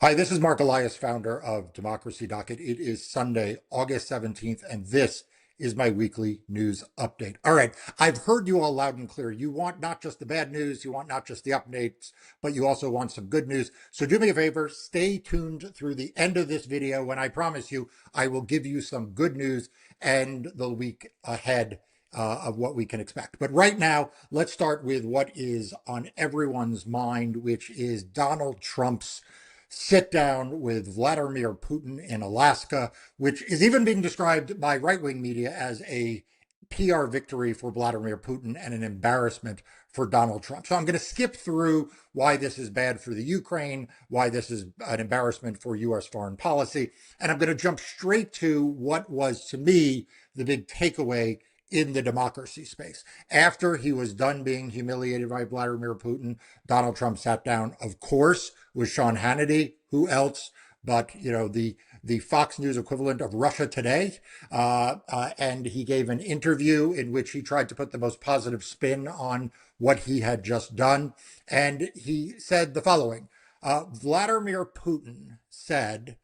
Hi, this is Marc Elias, founder of Democracy Docket. It is Sunday, August 17th, and this is my weekly news update. All right, I've heard you all loud and clear. You want not just the bad news, you want not just the updates, but you also want some good news. So do me a favor, stay tuned through the end of this video when I promise you I will give you some good news and the week ahead of what we can expect. But right now, let's start with what is on everyone's mind, which is Donald Trump's sit down with Vladimir Putin in Alaska, which is even being described by right-wing media as a PR victory for Vladimir Putin and an embarrassment for Donald Trump. So I'm going to skip through why this is bad for the Ukraine, why this is an embarrassment for U.S. foreign policy, and I'm going to jump straight to what was, to me, the big takeaway in the democracy space. After he was done being humiliated by Vladimir Putin, Donald Trump sat down, of course, with Sean Hannity. Who else but, the Fox News equivalent of Russia Today? And he gave an interview in which he tried to put the most positive spin on what he had just done. And he said the following. Vladimir Putin said,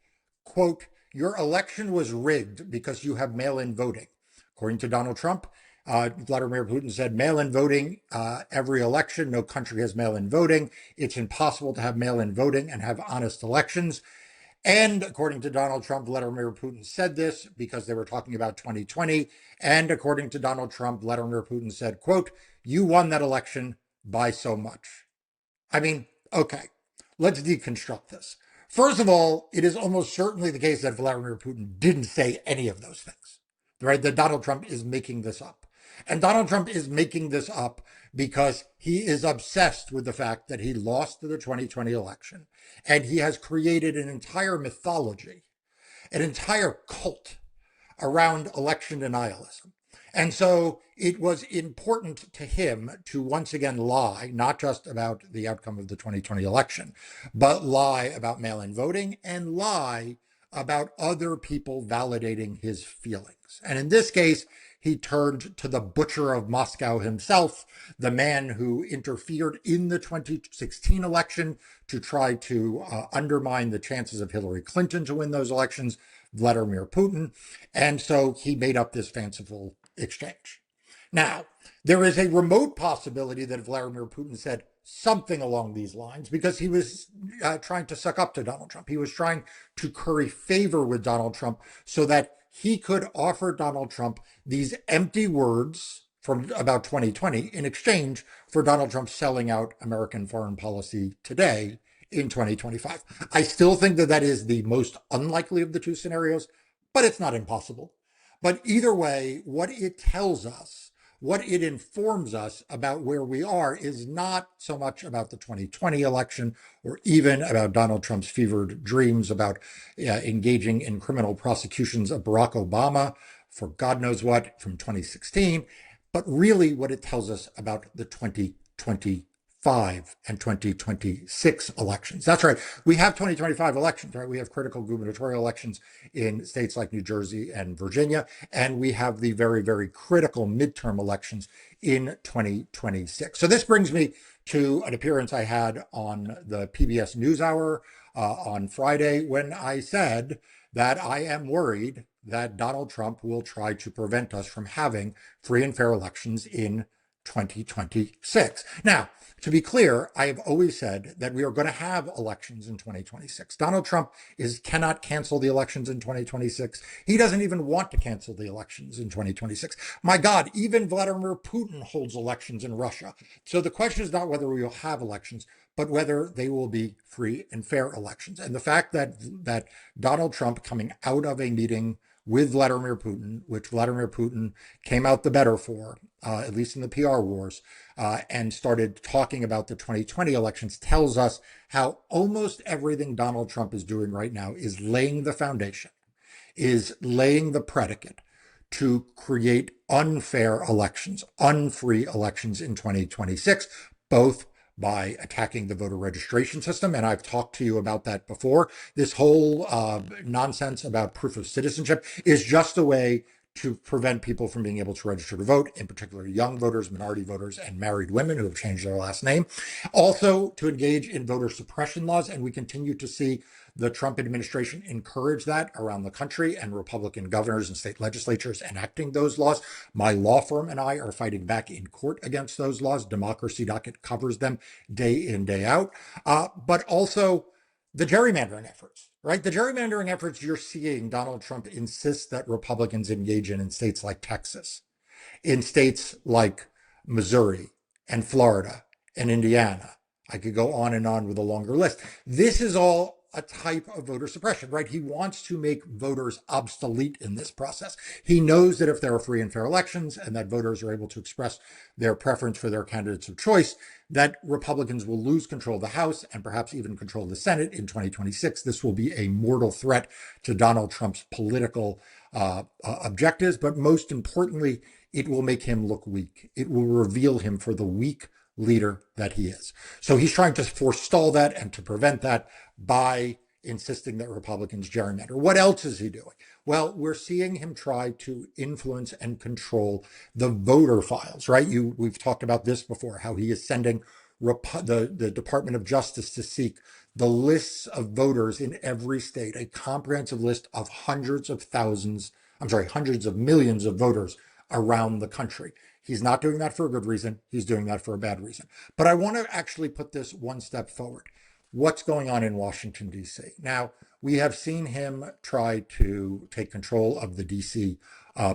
quote, "Your election was rigged because you have mail-in voting." According to Donald Trump, Vladimir Putin said, mail-in voting, every election, no country has mail-in voting. It's impossible to have mail-in voting and have honest elections. And according to Donald Trump, Vladimir Putin said this because they were talking about 2020. And according to Donald Trump, Vladimir Putin said, quote, "You won that election by so much." I mean, okay, let's deconstruct this. First of all, it is almost certainly the case that Vladimir Putin didn't say any of those things, right? That Donald Trump is making this up. And Donald Trump is making this up because he is obsessed with the fact that he lost the 2020 election. And he has created an entire mythology, an entire cult around election denialism. And so it was important to him to once again lie, not just about the outcome of the 2020 election, but lie about mail-in voting and lie about other people validating his feelings. And in this case, he turned to the butcher of Moscow himself, the man who interfered in the 2016 election to try to undermine the chances of Hillary Clinton to win those elections, Vladimir Putin. And so he made up this fanciful exchange. Now, there is a remote possibility that Vladimir Putin said something along these lines because he was trying to suck up to Donald Trump. He was trying to curry favor with Donald Trump so that he could offer Donald Trump these empty words from about 2020 in exchange for Donald Trump selling out American foreign policy today in 2025. I still think that that is the most unlikely of the two scenarios, but it's not impossible. But either way, what it tells us, what it informs us about where we are is not so much about the 2020 election or even about Donald Trump's fevered dreams about engaging in criminal prosecutions of Barack Obama for God knows what from 2016, but really what it tells us about the 2025 and 2026 elections. That's right. We have 2025 elections, right? We have critical gubernatorial elections in states like New Jersey and Virginia, and we have the very, very critical midterm elections in 2026. So this brings me to an appearance I had on the PBS NewsHour on Friday when I said that I am worried that Donald Trump will try to prevent us from having free and fair elections in 2026. Now, to be clear, I have always said that we are going to have elections in 2026. Donald Trump cannot cancel the elections in 2026. He doesn't even want to cancel the elections in 2026. My God, even Vladimir Putin holds elections in Russia. So the question is not whether we will have elections, but whether they will be free and fair elections. And the fact that Donald Trump coming out of a meeting with Vladimir Putin, which Vladimir Putin came out the better for, at least in the PR wars, and started talking about the 2020 elections, tells us how almost everything Donald Trump is doing right now is laying the foundation, is laying the predicate to create unfair elections, unfree elections in 2026, both by attacking the voter registration system. And I've talked to you about that before. This whole nonsense about proof of citizenship is just a way to prevent people from being able to register to vote, in particular young voters, minority voters, and married women who have changed their last name. Also, to engage in voter suppression laws, and we continue to see the Trump administration encourage that around the country, and Republican governors and state legislatures enacting those laws. My law firm and I are fighting back in court against those laws. Democracy Docket covers them day in, day out. But also the gerrymandering efforts, right? The gerrymandering efforts you're seeing Donald Trump insist that Republicans engage in states like Texas, in states like Missouri and Florida and Indiana. I could go on and on with a longer list. This is all a type of voter suppression, right? He wants to make voters obsolete in this process. He knows that if there are free and fair elections and that voters are able to express their preference for their candidates of choice, that Republicans will lose control of the House and perhaps even control the Senate in 2026. This will be a mortal threat to Donald Trump's political objectives, but most importantly, it will make him look weak. It will reveal him for the weak leader that he is. So he's trying to forestall that and to prevent that by insisting that Republicans gerrymander. What else is he doing? Well, we're seeing him try to influence and control the voter files, right? We've talked about this before, how he is sending the Department of Justice to seek the lists of voters in every state, a comprehensive list of hundreds of millions of voters around the country. He's not doing that for a good reason. He's doing that for a bad reason. But I want to actually put this one step forward. What's going on in Washington, D.C.? Now, we have seen him try to take control of the D.C.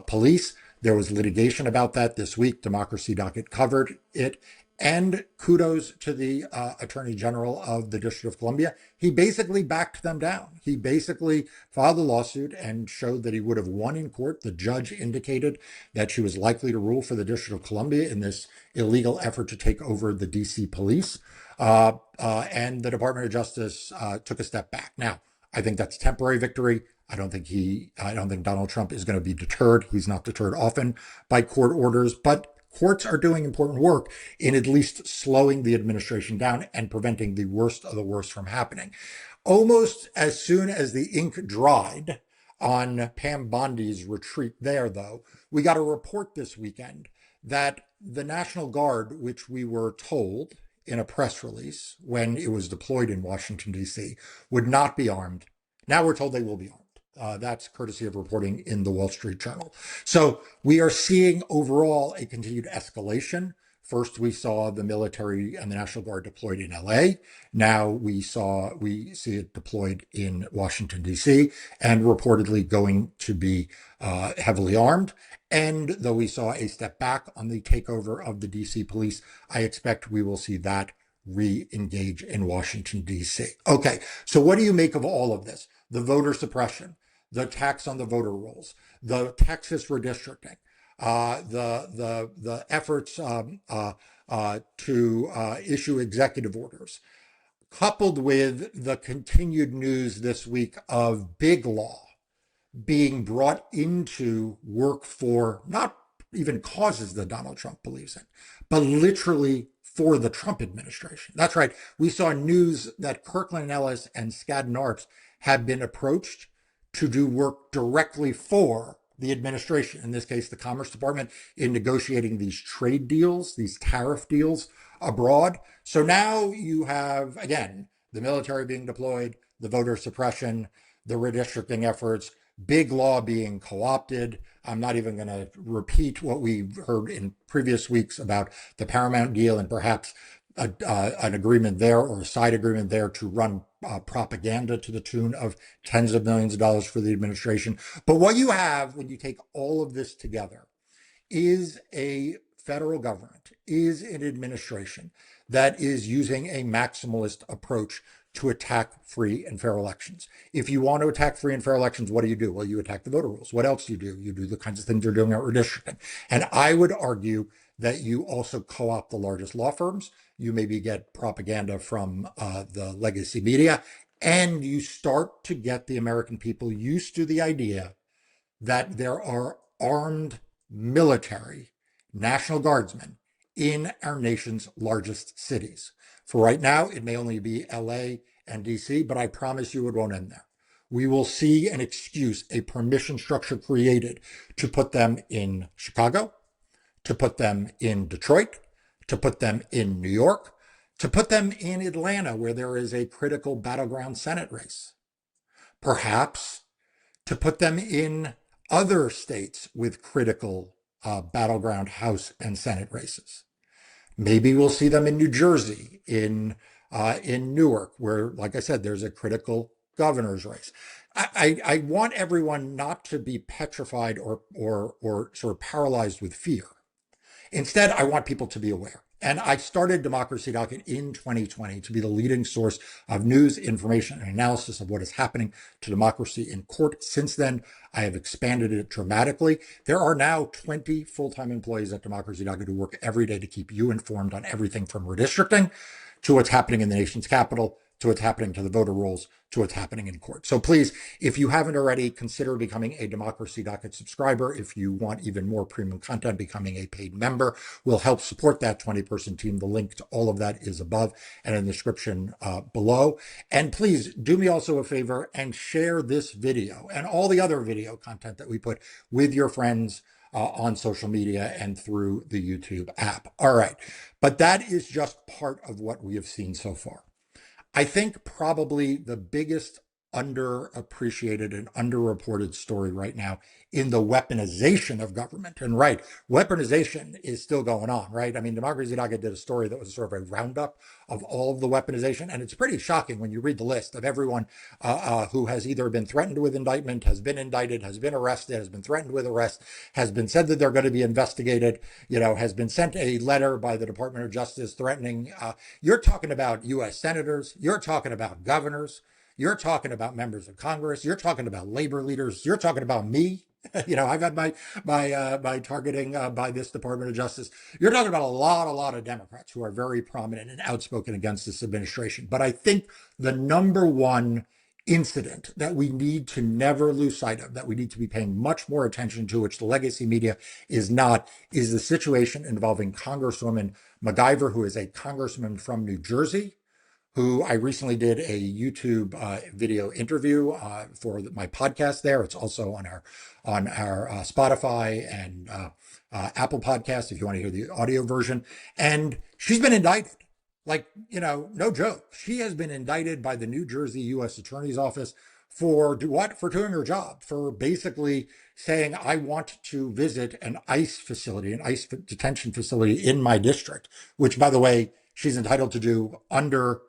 Police. There was litigation about that this week. Democracy Docket covered it. And kudos to the Attorney General of the District of Columbia. He basically backed them down. He basically filed a lawsuit and showed that he would have won in court. The judge indicated that she was likely to rule for the District of Columbia in this illegal effort to take over the DC police. And the Department of Justice took a step back. Now, I think that's a temporary victory. I don't think Donald Trump is going to be deterred. He's not deterred often by court orders, but courts are doing important work in at least slowing the administration down and preventing the worst of the worst from happening. Almost as soon as the ink dried on Pam Bondi's retreat there, though, we got a report this weekend that the National Guard, which we were told in a press release when it was deployed in Washington, D.C., would not be armed. Now we're told they will be armed. That's courtesy of reporting in the Wall Street Journal. So we are seeing overall a continued escalation. First, we saw the military and the National Guard deployed in LA. Now we see it deployed in Washington, D.C., and reportedly going to be heavily armed. And though we saw a step back on the takeover of the D.C. police, I expect we will see that re-engage in Washington, D.C. Okay, so what do you make of all of this? The voter suppression, the tax on the voter rolls, the Texas redistricting, the efforts to issue executive orders, coupled with the continued news this week of big law being brought into work for not even causes that Donald Trump believes in, but literally for the Trump administration. That's right. We saw news that Kirkland & Ellis and Skadden Arps have been approached to do work directly for the administration, in this case, the Commerce Department, in negotiating these trade deals, these tariff deals abroad. So now you have, again, the military being deployed, the voter suppression, the redistricting efforts, big law being co-opted. I'm not even going to repeat what we've heard in previous weeks about the Paramount deal and perhaps an agreement there or a side agreement there to run propaganda to the tune of tens of millions of dollars for the administration. But what you have when you take all of this together is a federal government, is an administration that is using a maximalist approach to attack free and fair elections. If you want to attack free and fair elections, what do? Well, you attack the voter rules. What else do? You do the kinds of things you're doing at redistricting. And I would argue that you also co-opt the largest law firms. You maybe get propaganda from the legacy media, and you start to get the American people used to the idea that there are armed military National Guardsmen in our nation's largest cities. For right now, it may only be LA and DC, but I promise you it won't end there. we will see an excuse, a permission structure created to put them in Chicago, to put them in Detroit, to put them in New York, to put them in Atlanta, where there is a critical battleground Senate race. Perhaps to put them in other states with critical battleground House and Senate races. Maybe we'll see them in New Jersey, in Newark, where, like I said, there's a critical governor's race. I want everyone not to be petrified or sort of paralyzed with fear. Instead, I want people to be aware. And I started Democracy Docket in 2020 to be the leading source of news, information, and analysis of what is happening to democracy in court. Since then, I have expanded it dramatically. There are now 20 full-time employees at Democracy Docket who work every day to keep you informed on everything from redistricting to what's happening in the nation's capital, to what's happening to the voter rolls, to what's happening in court. So please, if you haven't already, consider becoming a Democracy Docket subscriber. If you want even more premium content, becoming a paid member will help support that 20-person team. The link to all of that is above and in the description below. And please do me also a favor and share this video and all the other video content that we put with your friends on social media and through the YouTube app. All right, but that is just part of what we have seen so far. I think probably the biggest underappreciated and underreported story right now in the weaponization of government. And right, weaponization is still going on, right? I mean, Democracy Docket did a story that was sort of a roundup of all of the weaponization. And it's pretty shocking when you read the list of everyone who has either been threatened with indictment, has been indicted, has been arrested, has been threatened with arrest, has been said that they're going to be investigated, has been sent a letter by the Department of Justice threatening. You're talking about U.S. senators. You're talking about governors. You're talking about members of Congress. You're talking about labor leaders. You're talking about me. I've had my targeting by this Department of Justice. You're talking about a lot of Democrats who are very prominent and outspoken against this administration. But I think the number one incident that we need to never lose sight of, that we need to be paying much more attention to, which the legacy media is not, is the situation involving Congresswoman MacGyver, who is a congressman from New Jersey, who I recently did a YouTube video interview for my podcast there. It's also on our Spotify and Apple Podcast if you want to hear the audio version. And she's been indicted. Like, no joke. She has been indicted by the New Jersey U.S. Attorney's Office for what? For doing her job, for basically saying, I want to visit an ICE facility, an ICE detention facility in my district, which, by the way, she's entitled to do under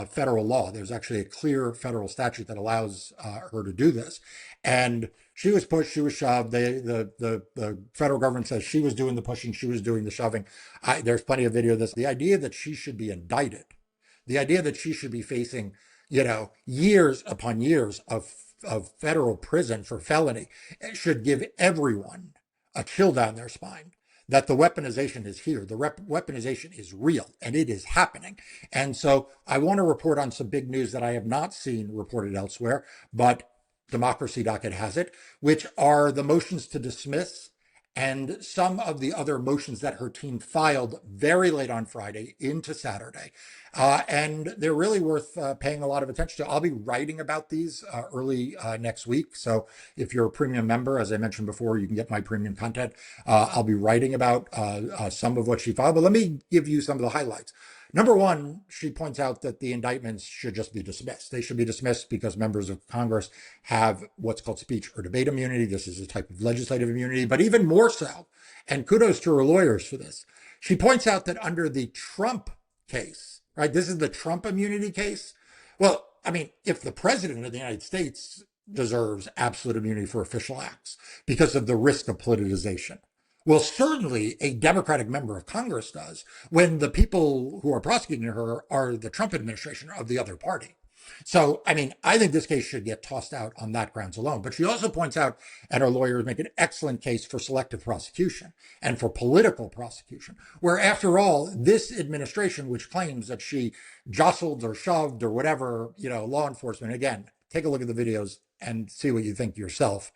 federal law. There's actually a clear federal statute that allows her to do this. And she was pushed, she was shoved. The federal government says she was doing the pushing, she was doing the shoving. There's plenty of video of this. The idea that she should be indicted, the idea that she should be facing, years upon years of federal prison for felony should give everyone a chill down their spine. That the weaponization is here. The weaponization is real and it is happening. And so I want to report on some big news that I have not seen reported elsewhere, but Democracy Docket has it, which are the motions to dismiss and some of the other motions that her team filed very late on Friday into Saturday. And they're really worth paying a lot of attention to. I'll be writing about these early next week. So if you're a premium member, as I mentioned before, you can get my premium content. I'll be writing about some of what she filed, but let me give you some of the highlights. Number one, she points out that the indictments should just be dismissed. They should be dismissed because members of Congress have what's called speech or debate immunity. This is a type of legislative immunity, but even more so, and kudos to her lawyers for this, she points out that under the Trump case, right, this is the Trump immunity case. Well, I mean, if the president of the United States deserves absolute immunity for official acts because of the risk of politicization, well, certainly a Democratic member of Congress does when the people who are prosecuting her are the Trump administration of the other party. So, I mean, I think this case should get tossed out on that grounds alone. But she also points out, and her lawyers make an excellent case for selective prosecution and for political prosecution, where after all, this administration, which claims that she jostled or shoved or whatever, law enforcement, again, take a look at the videos and see what you think yourself.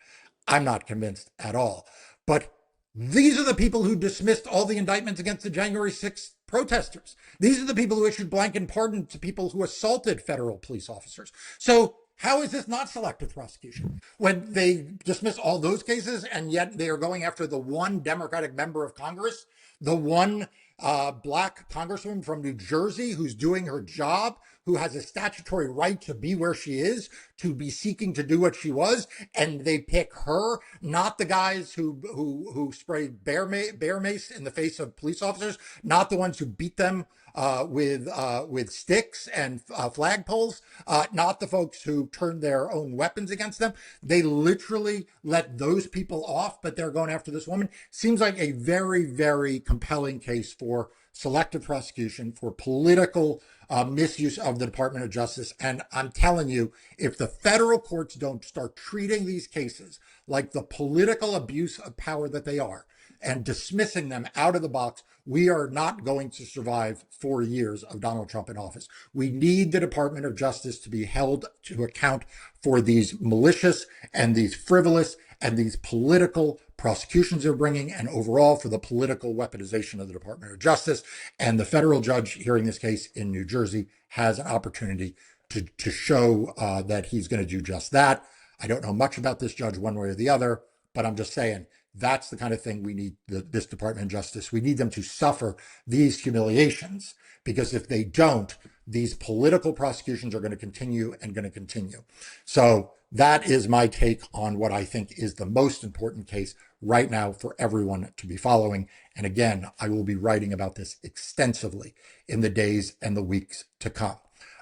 I'm not convinced at all. But these are the people who dismissed all the indictments against the January 6th protesters. These are the people who issued blanket pardon to people who assaulted federal police officers. So How is this not selective prosecution? When they dismiss all those cases and yet they are going after the one Democratic member of Congress, the one black congresswoman from New Jersey who's doing her job, who has a statutory right to be where she is, to be seeking to do what she was, and they pick her, not the guys who sprayed bear mace in the face of police officers, not the ones who beat them with sticks and flagpoles, not the folks who turned their own weapons against them. They literally let those people off, but they're going after this woman. Seems like a very, very compelling case for selective prosecution, for political misuse of the Department of Justice. And I'm telling you, if the federal courts don't start treating these cases like the political abuse of power that they are, and dismissing them out of the box, we are not going to survive 4 years of Donald Trump in office. We need the Department of Justice to be held to account for these malicious and these frivolous and these political prosecutions they're bringing, and overall for the political weaponization of the Department of Justice. And the federal judge hearing this case in New Jersey has an opportunity to show that he's going to do just that. I don't know much about this judge one way or the other, but I'm just saying, that's the kind of thing we need this Department of Justice. We need them to suffer these humiliations, because if they don't, these political prosecutions are going to continue and going to continue. So that is my take on what I think is the most important case right now for everyone to be following. And again, I will be writing about this extensively in the days and the weeks to come.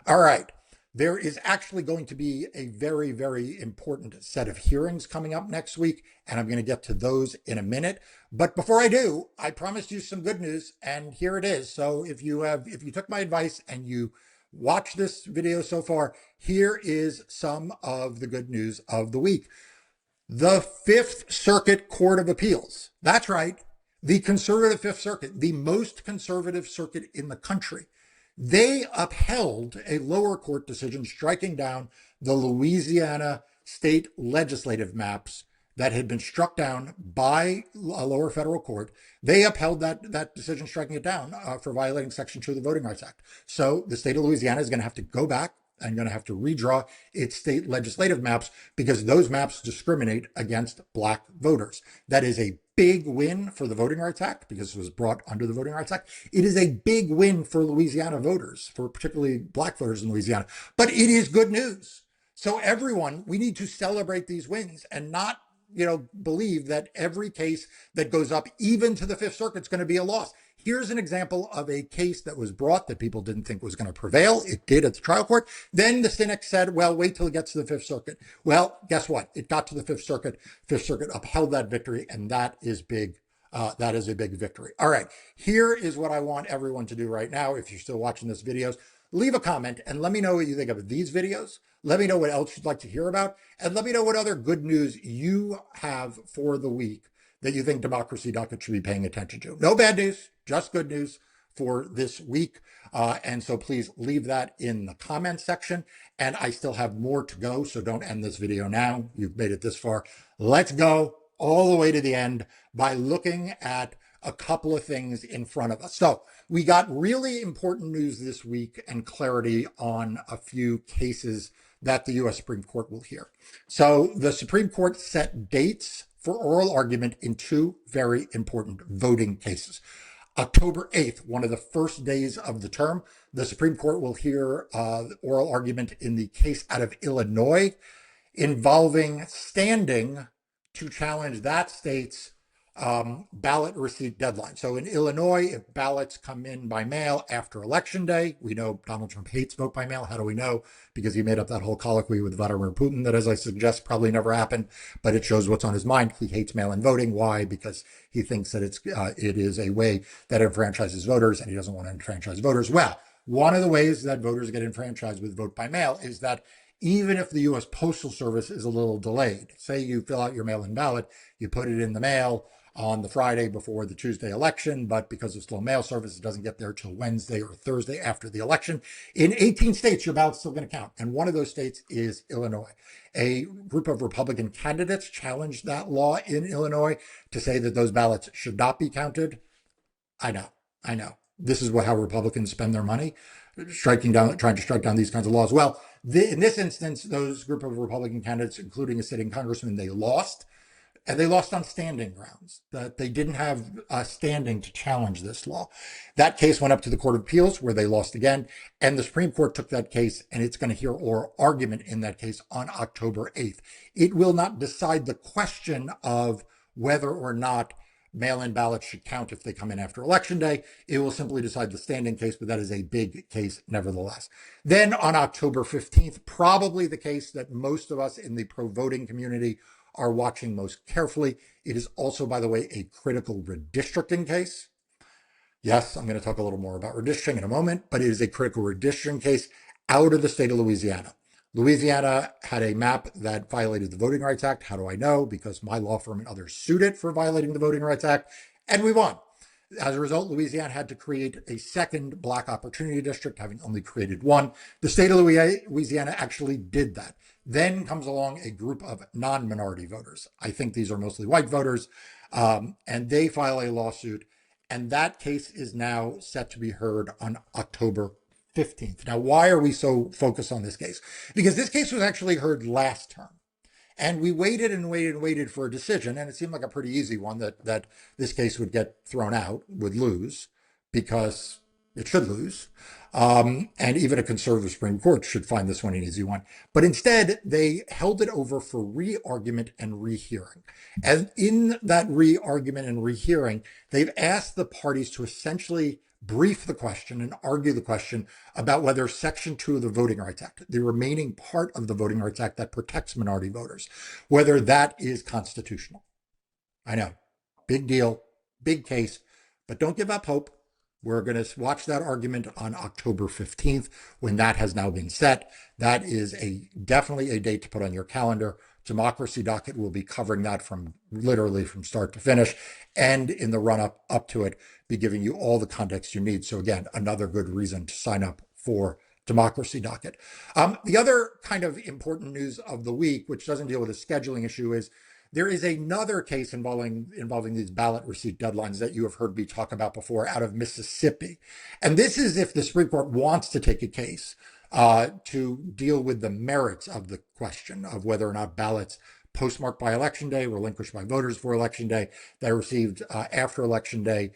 All right. There is actually going to be a very, very important set of hearings coming up next week, and I'm going to get to those in a minute. But before I do, I promised you some good news, and here it is. So if you took my advice and you watched this video so far, here is some of the good news of the week. The Fifth Circuit Court of Appeals. That's right. The conservative Fifth Circuit, the most conservative circuit in the country. They upheld a lower court decision striking down the Louisiana state legislative maps that had been struck down by a lower federal court. They upheld that decision, striking it down for violating Section 2 of the Voting Rights Act. So the state of Louisiana is going to have to go back and going to have to redraw its state legislative maps, because those maps discriminate against black voters. That is a big win for the Voting Rights Act, because it was brought under the Voting Rights Act. It is a big win for Louisiana voters, for particularly black voters in Louisiana. But it is good news. So everyone, we need to celebrate these wins and not, believe that every case that goes up, even to the Fifth Circuit, is going to be a loss. Here's an example of a case that was brought that people didn't think was going to prevail. It did at the trial court. Then the cynics said, well, wait till it gets to the Fifth Circuit. Well, guess what? It got to the Fifth Circuit. Fifth Circuit upheld that victory, and that is big. That is a big victory. All right. Here is what I want everyone to do right now. If you're still watching this videos, leave a comment and let me know what you think of these videos. Let me know what else you'd like to hear about. And let me know what other good news you have for the week that you think Democracy Docket should be paying attention to. No bad news, just good news for this week. And so please leave that in the comments section. And I still have more to go, so don't end this video now. You've made it this far. Let's go all the way to the end by looking at a couple of things in front of us. So we got really important news this week and clarity on a few cases that the U.S. Supreme Court will hear. So the Supreme Court set dates for oral argument in two very important voting cases. October 8th, one of the first days of the term, the Supreme Court will hear oral argument in the case out of Illinois involving standing to challenge that state's ballot receipt deadline. So in Illinois, if ballots come in by mail after Election Day, we know Donald Trump hates vote by mail. How do we know? Because he made up that whole colloquy with Vladimir Putin that, as I suggest, probably never happened, but it shows what's on his mind. He hates mail-in voting. Why? Because he thinks that it is a way that enfranchises voters, and he doesn't want to enfranchise voters. Well, one of the ways that voters get enfranchised with vote by mail is that even if the U.S. Postal Service is a little delayed, say you fill out your mail-in ballot, you put it in the mail on the Friday before the Tuesday election, but because of slow mail service, it doesn't get there till Wednesday or Thursday after the election. In 18 states, your ballot's still going to count. And one of those states is Illinois. A group of Republican candidates challenged that law in Illinois to say that those ballots should not be counted. I know. This is how Republicans spend their money, trying to strike down these kinds of laws. Well, In this instance, those group of Republican candidates, including a sitting congressman, they lost. And they lost on standing grounds, that they didn't have standing to challenge this law. That case went up to the Court of Appeals, where they lost again. And the Supreme Court took that case, and it's going to hear oral argument in that case on October 8th. It will not decide the question of whether or not mail-in ballots should count if they come in after Election Day. It will simply decide the standing case, but that is a big case nevertheless. Then on October 15th, probably the case that most of us in the pro-voting community are watching most carefully. It is also, by the way, a critical redistricting case. Yes, I'm going to talk a little more about redistricting in a moment, but it is a critical redistricting case out of the state of Louisiana. Louisiana had a map that violated the Voting Rights Act. How do I know? Because my law firm and others sued it for violating the Voting Rights Act, and we won. As a result, Louisiana had to create a second Black Opportunity District, having only created one. The state of Louisiana actually did that. Then comes along a group of non-minority voters. I think these are mostly white voters, and they file a lawsuit, and that case is now set to be heard on October 15th. Now, why are we so focused on this case? Because this case was actually heard last term. And we waited and waited and waited for a decision, and it seemed like a pretty easy one that this case would get thrown out, would lose, because it should lose. And even a conservative Supreme Court should find this one an easy one. But instead, they held it over for re-argument and rehearing. And in that re-argument and rehearing, they've asked the parties to essentially brief the question and argue the question about whether Section 2 of the Voting Rights Act, the remaining part of the Voting Rights Act that protects minority voters, whether that is constitutional. I know, big deal, big case, but don't give up hope. We're going to watch that argument on October 15th when that has now been set. That is definitely a date to put on your calendar. Democracy Docket will be covering that from literally from start to finish, and in the run up to it, be giving you all the context you need. So again, another good reason to sign up for Democracy Docket. The other kind of important news of the week, which doesn't deal with a scheduling issue, is there is another case involving these ballot receipt deadlines that you have heard me talk about before out of Mississippi. And this is if the Supreme Court wants to take a case to deal with the merits of the question of whether or not ballots postmarked by Election Day, relinquished by voters for Election Day, that are received after Election Day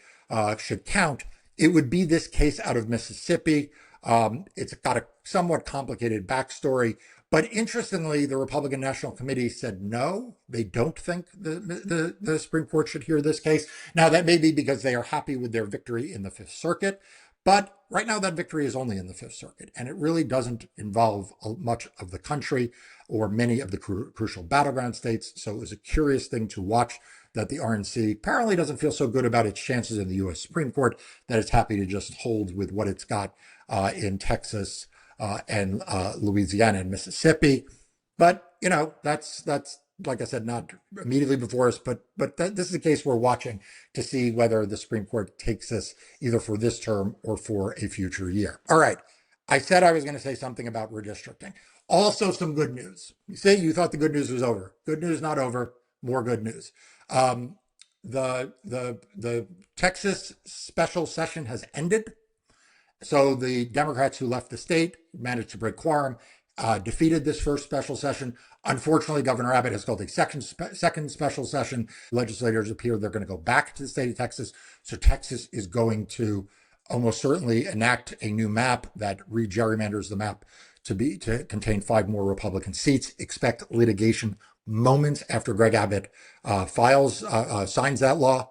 should count. It would be this case out of Mississippi. It's got a somewhat complicated backstory. But interestingly, the Republican National Committee said no, they don't think the Supreme Court should hear this case. Now, that may be because they are happy with their victory in the Fifth Circuit, but right now that victory is only in the Fifth Circuit, and it really doesn't involve much of the country or many of the crucial battleground states. So it was a curious thing to watch that the RNC apparently doesn't feel so good about its chances in the U.S. Supreme Court that it's happy to just hold with what it's got in Texas and Louisiana and Mississippi. But, you know, that's like I said, not immediately before us, but this is a case we're watching to see whether the Supreme Court takes this either for this term or for a future year. All right. I said I was going to say something about redistricting. Also some good news. You say you thought the good news was over. Good news not over. More good news. The Texas special session has ended. So the Democrats who left the state managed to break quorum, defeated this first special session. Unfortunately, Governor Abbott has called a second special session. Legislators appear they're going to go back to the state of Texas. So Texas is going to almost certainly enact a new map that re-gerrymanders the map to contain 5 more Republican seats. Expect litigation moments after Greg Abbott signs that law.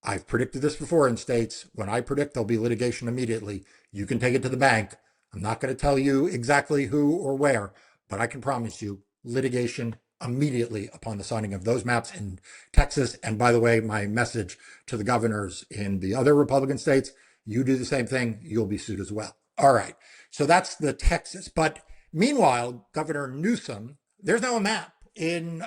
I've predicted this before in states. When I predict there'll be litigation immediately, you can take it to the bank. I'm not going to tell you exactly who or where, but I can promise you litigation immediately upon the signing of those maps in Texas. And by the way, my message to the governors in the other Republican states, you do the same thing, you'll be sued as well. All right. So that's the Texas. But meanwhile, Governor Newsom, there's now a map in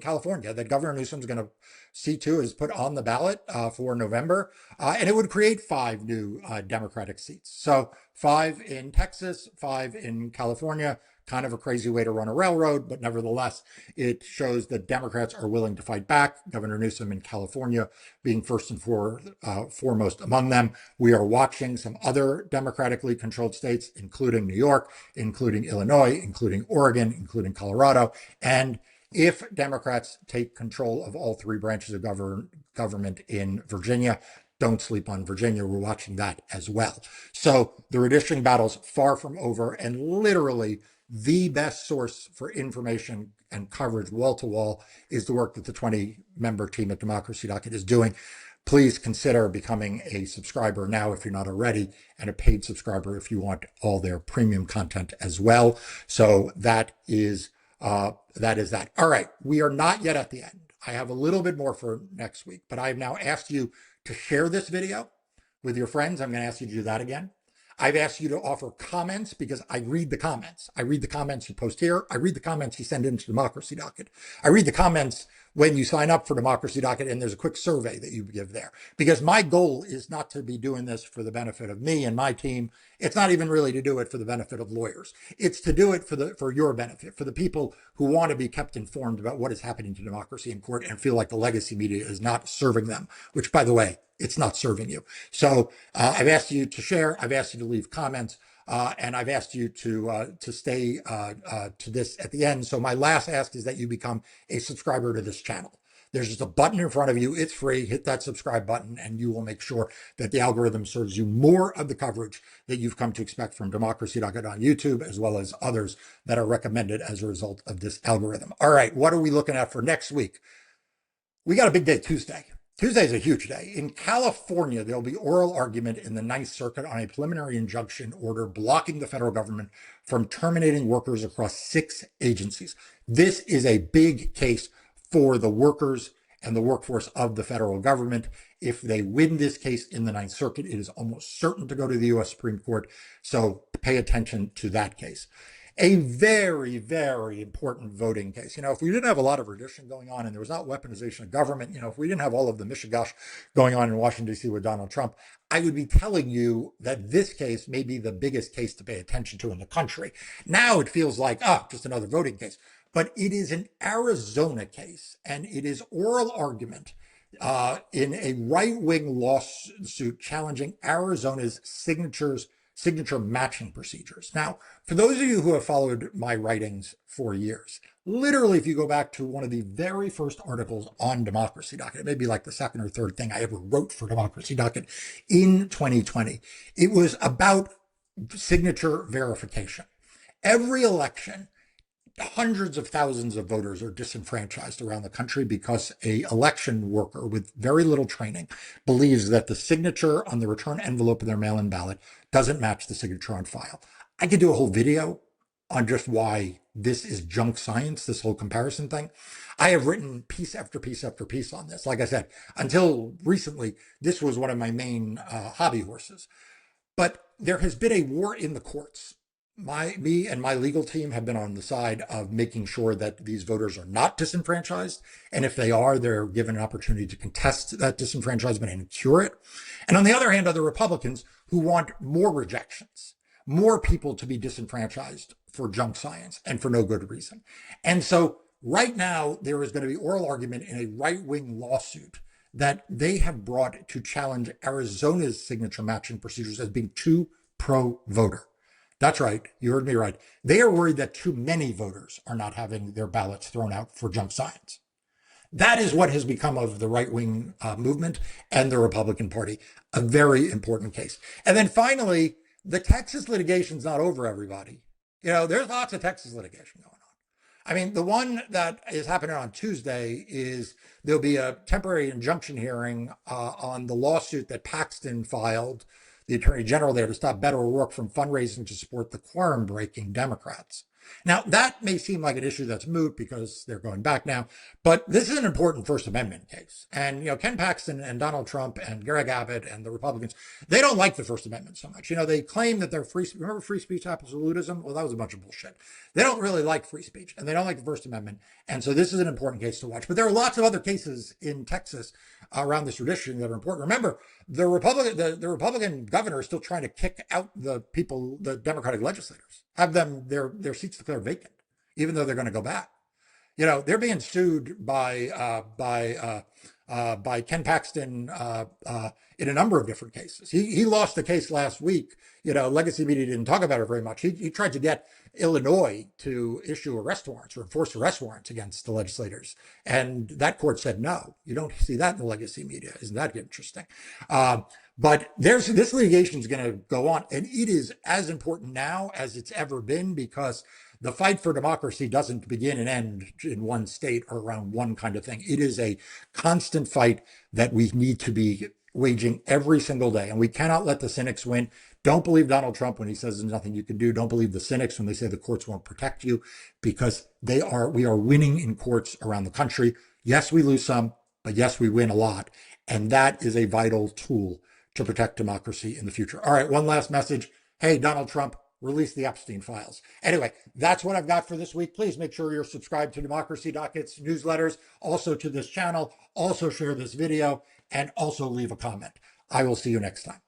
California that Governor Newsom's going to see to is put on the ballot for November, and it would create 5 new Democratic seats. So 5 in Texas, 5 in California, kind of a crazy way to run a railroad, but nevertheless, it shows that Democrats are willing to fight back. Governor Newsom in California being first and foremost among them. We are watching some other democratically controlled states, including New York, including Illinois, including Oregon, including Colorado. And if Democrats take control of all three branches of government in Virginia, don't sleep on Virginia. We're watching that as well. So the redistricting battle's far from over, and literally the best source for information and coverage wall to wall is the work that the 20-member team at Democracy Docket is doing. Please consider becoming a subscriber now if you're not already, and a paid subscriber if you want all their premium content as well. So that is that. All right, we are not yet at the end. I have a little bit more for next week, but I have now asked you to share this video with your friends. I'm going to ask you to do that again. I've asked you to offer comments because I read the comments. I read the comments you post here. I read the comments you send into Democracy Docket. I read the comments when you sign up for Democracy Docket, and there's a quick survey that you give there. Because my goal is not to be doing this for the benefit of me and my team. It's not even really to do it for the benefit of lawyers. It's to do it for your benefit, for the people who want to be kept informed about what is happening to democracy in court and feel like the legacy media is not serving them, which, by the way, it's not serving you. So I've asked you to share. I've asked you to leave comments. And I've asked you to stay to this at the end. So my last ask is that you become a subscriber to this channel. There's just a button in front of you. It's free. Hit that subscribe button, and you will make sure that the algorithm serves you more of the coverage that you've come to expect from Democracy Docket on YouTube, as well as others that are recommended as a result of this algorithm. All right, what are we looking at for next week? We got a big day Tuesday. Tuesday is a huge day. In California, there'll be oral argument in the Ninth Circuit on a preliminary injunction order blocking the federal government from terminating workers across 6 agencies. This is a big case for the workers and the workforce of the federal government. If they win this case in the Ninth Circuit, it is almost certain to go to the U.S. Supreme Court. So pay attention to that case. A very, very important voting case. If we didn't have a lot of redistricting going on and there was not weaponization of government, if we didn't have all of the mishigash going on in Washington, D.C. with Donald Trump, I would be telling you that this case may be the biggest case to pay attention to in the country. Now it feels like, just another voting case. But it is an Arizona case, and it is oral argument in a right-wing lawsuit challenging Arizona's signature matching procedures. Now, for those of you who have followed my writings for years, literally, if you go back to one of the very first articles on Democracy Docket, it may be like the second or third thing I ever wrote for Democracy Docket in 2020, it was about signature verification. Every election, hundreds of thousands of voters are disenfranchised around the country because an election worker with very little training believes that the signature on the return envelope of their mail-in ballot doesn't match the signature on file. I could do a whole video on just why this is junk science, this whole comparison thing. I have written piece after piece after piece on this. Like I said, until recently, this was one of my main hobby horses. But there has been a war in the courts. Me and my legal team have been on the side of making sure that these voters are not disenfranchised. And if they are, they're given an opportunity to contest that disenfranchisement and cure it. And on the other hand, are the Republicans who want more rejections, more people to be disenfranchised for junk science and for no good reason. And so right now, there is going to be oral argument in a right-wing lawsuit that they have brought to challenge Arizona's signature matching procedures as being too pro-voter. That's right. You heard me right. They are worried that too many voters are not having their ballots thrown out for junk science. That is what has become of the right-wing movement and the Republican Party. A very important case. And then finally, the Texas litigation's not over, everybody. There's lots of Texas litigation going on. I mean, the one that is happening on Tuesday is there'll be a temporary injunction hearing on the lawsuit that Paxton filed, the Attorney General there, to stop Beto O'Rourke from fundraising to support the quorum-breaking Democrats. Now, that may seem like an issue that's moot because they're going back now, but this is an important First Amendment case. And, Ken Paxton and Donald Trump and Greg Abbott and the Republicans, they don't like the First Amendment so much. They claim that they're remember free speech absolutism? Well, that was a bunch of bullshit. They don't really like free speech, and they don't like the First Amendment. And so this is an important case to watch. But there are lots of other cases in Texas around this tradition that are important. Remember, the Republican governor is still trying to kick out the Democratic legislators. have them their seats declared vacant, even though they're going to go back. You know, they're being sued by Ken Paxton in a number of different cases. He lost the case last week. You know, legacy media didn't talk about it very much. He tried to get Illinois to issue arrest warrants or enforce arrest warrants against the legislators, and that court said no. You don't see that in the legacy media. Isn't that interesting? But this litigation is going to go on, and it is as important now as it's ever been, because the fight for democracy doesn't begin and end in one state or around one kind of thing. It is a constant fight that we need to be waging every single day, and we cannot let the cynics win. Don't believe Donald Trump when he says there's nothing you can do. Don't believe the cynics when they say the courts won't protect you, because we are winning in courts around the country. Yes, we lose some, but yes, we win a lot. And that is a vital tool to protect democracy in the future. All right, one last message. Hey, Donald Trump, release the Epstein files. Anyway, that's what I've got for this week. Please make sure you're subscribed to Democracy Docket's newsletters, also to this channel, also share this video, and also leave a comment. I will see you next time.